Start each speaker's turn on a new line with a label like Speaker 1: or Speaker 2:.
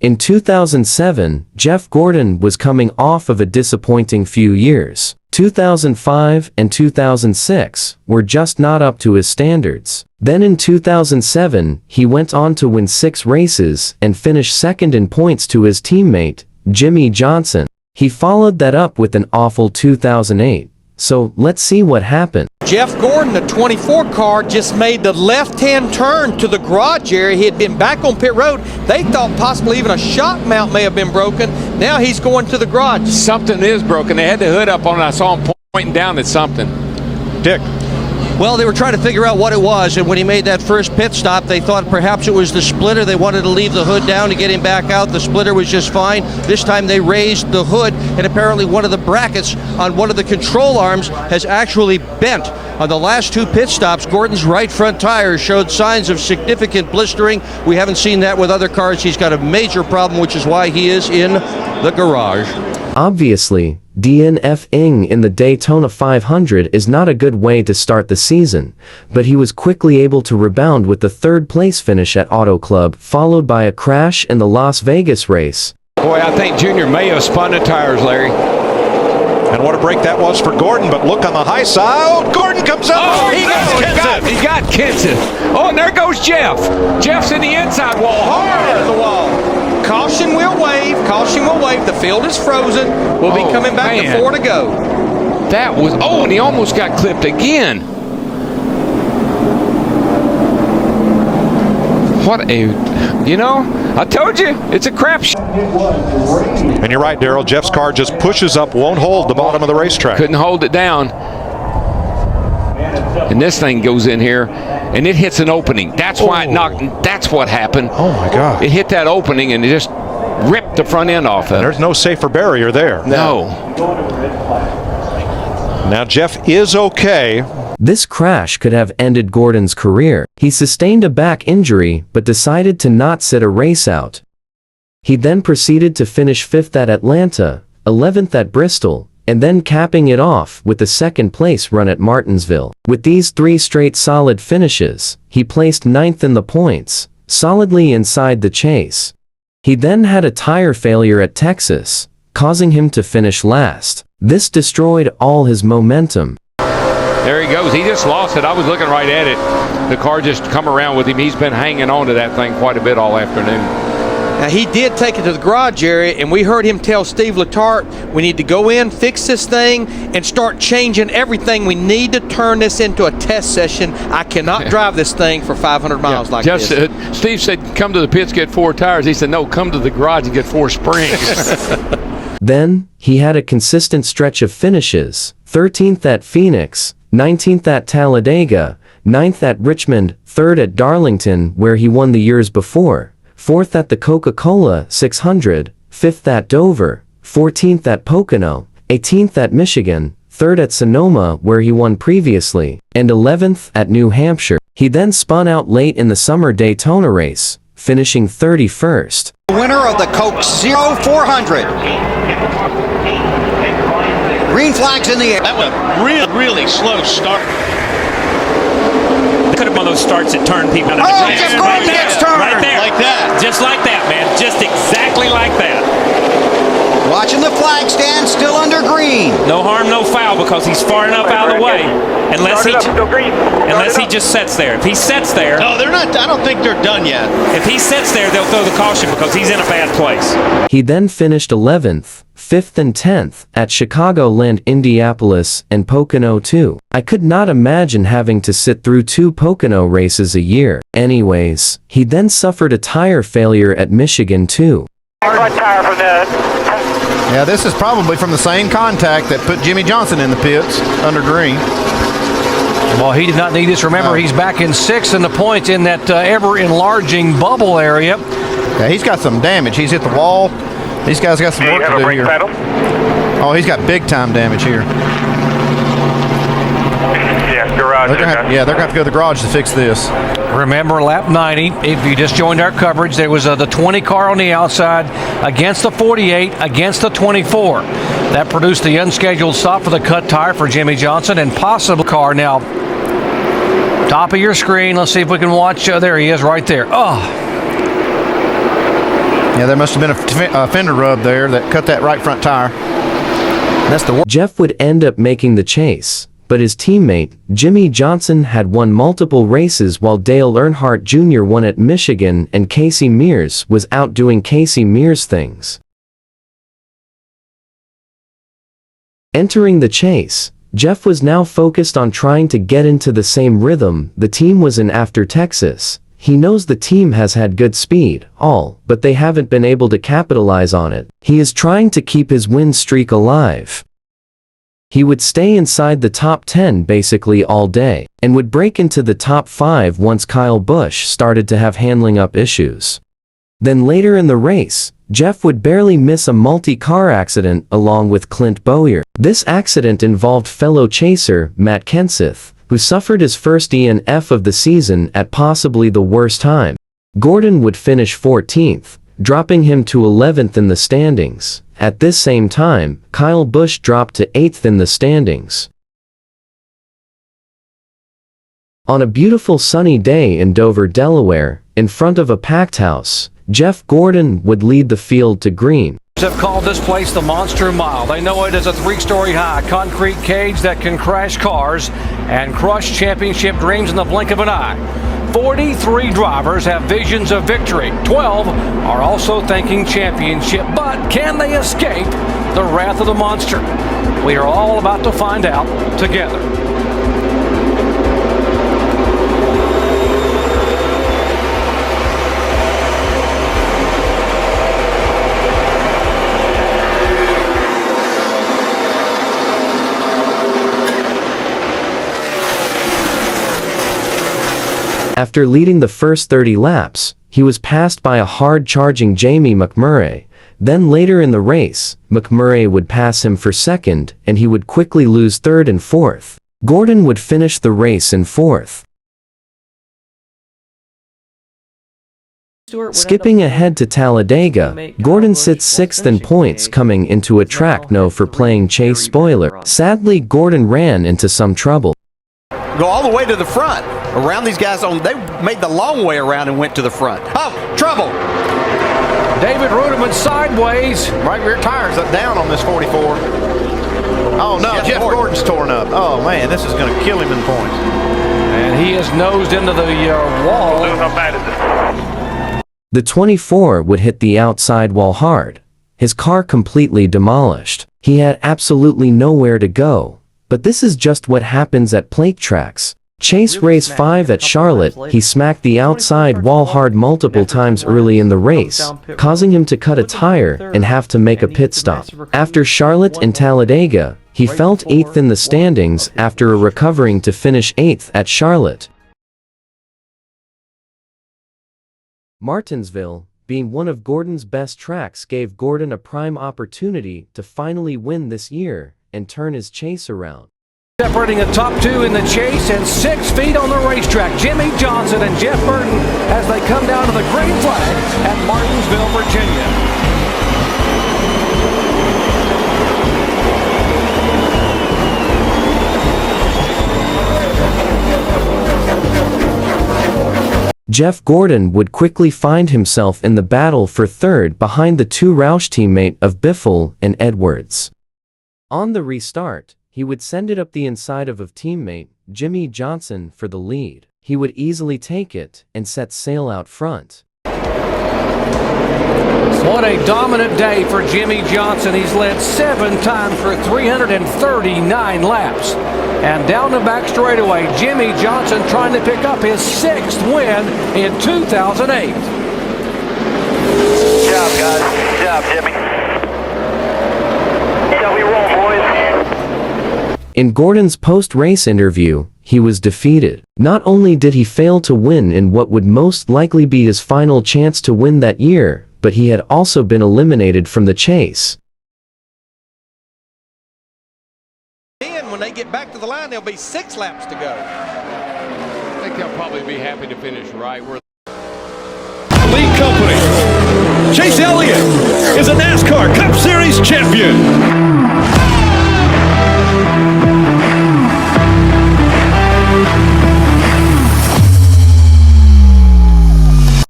Speaker 1: In 2007, Jeff Gordon was coming off of a disappointing few years. 2005 and 2006 were just not up to his standards. Then in 2007, he went on to win 6 races and finish second in points to his teammate, Jimmie Johnson. He followed that up with an awful 2008. So let's see what happened.
Speaker 2: Jeff Gordon, the 24 car, just made the left-hand turn to the garage area. He had been back on pit road. They thought possibly even a shock mount may have been broken. Now he's going to the garage.
Speaker 3: Something is broken. They had the hood up on it. I saw him pointing down at something.
Speaker 4: Dick.
Speaker 5: Well, they were trying to figure out what it was, and when he made that first pit stop, they thought perhaps it was the splitter. They wanted to leave the hood down to get him back out. The splitter was just fine. This time they raised the hood, and apparently one of the brackets on one of the control arms has actually bent. On the last 2 pit stops, Gordon's right front tire showed signs of significant blistering. We haven't seen that with other cars. He's got a major problem, which is why he is in the garage.
Speaker 1: Obviously, DNFing in the Daytona 500 is not a good way to start the season, but he was quickly able to rebound with the 3rd place finish at Auto Club, followed by a crash in the Las Vegas race.
Speaker 3: Boy, I think Junior may have spun the tires, Larry.
Speaker 4: And what a break that was for Gordon, but look on the high side. Oh, Gordon comes up.
Speaker 3: Oh, he got Kenson. Oh, and there goes Jeff. Jeff's in the inside wall, hard
Speaker 2: to the wall. Caution will wave. Caution will wave. The field is frozen. We'll be coming back to 4 to go.
Speaker 3: That was, and he almost got clipped again. What I told you, it's a crapshoot.
Speaker 4: And you're right, Darrell. Jeff's car just pushes up, won't hold the bottom of the racetrack.
Speaker 3: Couldn't hold it down. And this thing goes in here, and it hits an opening. That's why it knocked. That's what happened.
Speaker 4: Oh, my God.
Speaker 3: It hit that opening, and it just ripped the front end off of it.
Speaker 4: There's no safer barrier there.
Speaker 3: No.
Speaker 4: Now, Jeff is okay.
Speaker 1: This crash could have ended Gordon's career. He sustained a back injury, but decided to not sit a race out. He then proceeded to finish 5th at Atlanta, 11th at Bristol, and then capping it off with the 2nd place run at Martinsville. With these 3 straight solid finishes, he placed 9th in the points, solidly inside the chase. He then had a tire failure at Texas, causing him to finish last. This destroyed all his momentum.
Speaker 3: There he goes. He just lost it. I was looking right at it. The car just come around with him. He's been hanging on to that thing quite a bit all afternoon.
Speaker 2: Now, he did take it to the garage area, and we heard him tell Steve Letarte, we need to go in, fix this thing, and start changing everything. We need to turn this into a test session. I cannot drive this thing for 500 miles like this.
Speaker 3: Steve said, come to the pits, get 4 tires. He said, no, come to the garage and get 4 springs.
Speaker 1: Then, he had a consistent stretch of finishes, 13th at Phoenix, 19th at Talladega, 9th at Richmond, 3rd at Darlington where he won the years before, 4th at the Coca-Cola 600, 5th at Dover, 14th at Pocono, 18th at Michigan, 3rd at Sonoma where he won previously, and 11th at New Hampshire. He then spun out late in the summer Daytona race, finishing 31st.
Speaker 6: The winner of the Coke 0400. Green flags in the air.
Speaker 7: That was a really slow start.
Speaker 8: Could have one of those starts that turn people into
Speaker 6: the Jeff Gordon gets turned.
Speaker 8: Right there.
Speaker 7: Like that.
Speaker 8: Just like that, man. Just exactly like that.
Speaker 6: Watching the flag stand, still under green.
Speaker 8: No harm, no foul, because he's far enough out of the way. Unless he just sits there. If he sits there...
Speaker 7: No, they're not. I don't think they're done yet.
Speaker 8: If he sits there, they'll throw the caution because he's in a bad place.
Speaker 1: He then finished 11th, 5th and 10th at Chicagoland, Indianapolis, and Pocono too. I could not imagine having to sit through 2 Pocono races a year. Anyways, he then suffered a tire failure at Michigan too.
Speaker 9: Yeah, this is probably from the same contact that put Jimmie Johnson in the pits under green.
Speaker 10: Well, he did not need this. Remember, he's back in 6th in the points in that ever-enlarging bubble area.
Speaker 9: Yeah, he's got some damage. He's hit the wall. These guys got some work to do here. Oh, he's got big-time damage here.
Speaker 11: Yeah, garage.
Speaker 9: They're gonna have to go to the garage to fix this.
Speaker 10: Remember, lap 90, if you just joined our coverage, there was the 20 car on the outside against the 48, against the 24. That produced the unscheduled stop for the cut tire for Jimmie Johnson and possible car. Now, top of your screen, let's see if we can watch. There he is right there. Oh.
Speaker 9: Yeah, there must have been a fender rub there that cut that right front tire. That's the
Speaker 1: Jeff would end up making the chase, but his teammate, Jimmy Johnson, had won multiple races while Dale Earnhardt Jr. won at Michigan and Casey Mears was out doing Casey Mears things. Entering the chase, Jeff was now focused on trying to get into the same rhythm the team was in after Texas. He knows the team has had good speed, but they haven't been able to capitalize on it. He is trying to keep his win streak alive. He would stay inside the top 10 basically all day, and would break into the top 5 once Kyle Busch started to have handling up issues. Then later in the race, Jeff would barely miss a multi-car accident along with Clint Bowyer. This accident involved fellow chaser Matt Kenseth, who suffered his first DNF of the season at possibly the worst time. Gordon would finish 14th, dropping him to 11th in the standings. At this same time, Kyle Busch dropped to 8th in the standings. On a beautiful sunny day in Dover, Delaware, in front of a packed house, Jeff Gordon would lead the field to green.
Speaker 10: Have called this place the Monster Mile. They know it as a 3-story high concrete cage that can crash cars and crush championship dreams in the blink of an eye. 43 drivers have visions of victory. 12 are also thinking championship, but can they escape the wrath of the monster? We are all about to find out together.
Speaker 1: After leading the first 30 laps, he was passed by a hard-charging Jamie McMurray. Then later in the race, McMurray would pass him for second, and he would quickly lose third and fourth. Gordon would finish the race in fourth. Skipping ahead to Talladega, Gordon sits sixth in points coming into a track no for playing chase spoiler. Sadly, Gordon ran into some trouble.
Speaker 6: Go all the way to the front. Around these guys, they made the long way around and went to the front. Oh, trouble!
Speaker 10: David Ruderman sideways.
Speaker 9: right rear tires up down on this 44. Oh no, Jeff Gordon's torn up. Oh man, this is going to kill him in points.
Speaker 10: And he is nosed into the wall.
Speaker 1: The 24 would hit the outside wall hard, his car completely demolished. He had absolutely nowhere to go. But this is just what happens at plate tracks. Chase race 5 at Charlotte, he smacked the outside wall hard multiple times early in the race, causing him to cut a tire and have to make a pit stop. After Charlotte and Talladega, he felt 8th in the standings after recovering to finish 8th at Charlotte. Martinsville, being one of Gordon's best tracks, gave Gordon a prime opportunity to finally win this year and turn his chase around.
Speaker 10: Separating the top 2 in the chase and 6 feet on the racetrack, Jimmy Johnson and Jeff Burton as they come down to the green flag at Martinsville, Virginia.
Speaker 1: Jeff Gordon would quickly find himself in the battle for third behind the 2 Roush teammate of Biffle and Edwards. On the restart, he would send it up the inside of teammate Jimmy Johnson for the lead. He would easily take it and set sail out front.
Speaker 10: What a dominant day for Jimmy Johnson. He's led 7 times for 339 laps. And down the back straightaway, Jimmy Johnson trying to pick up his 6th win in 2008.
Speaker 11: Good job, guys. Good job, Jimmy. Yeah, we roll, boys.
Speaker 1: In Gordon's post-race interview, he was defeated. Not only did he fail to win in what would most likely be his final chance to win that year, but he had also been eliminated from the chase.
Speaker 2: And when they get back to the line, there'll be 6 laps to go.
Speaker 3: I think they'll probably be happy to finish right where
Speaker 12: lead company. Chase Elliott is a NASCAR Cup Series champion.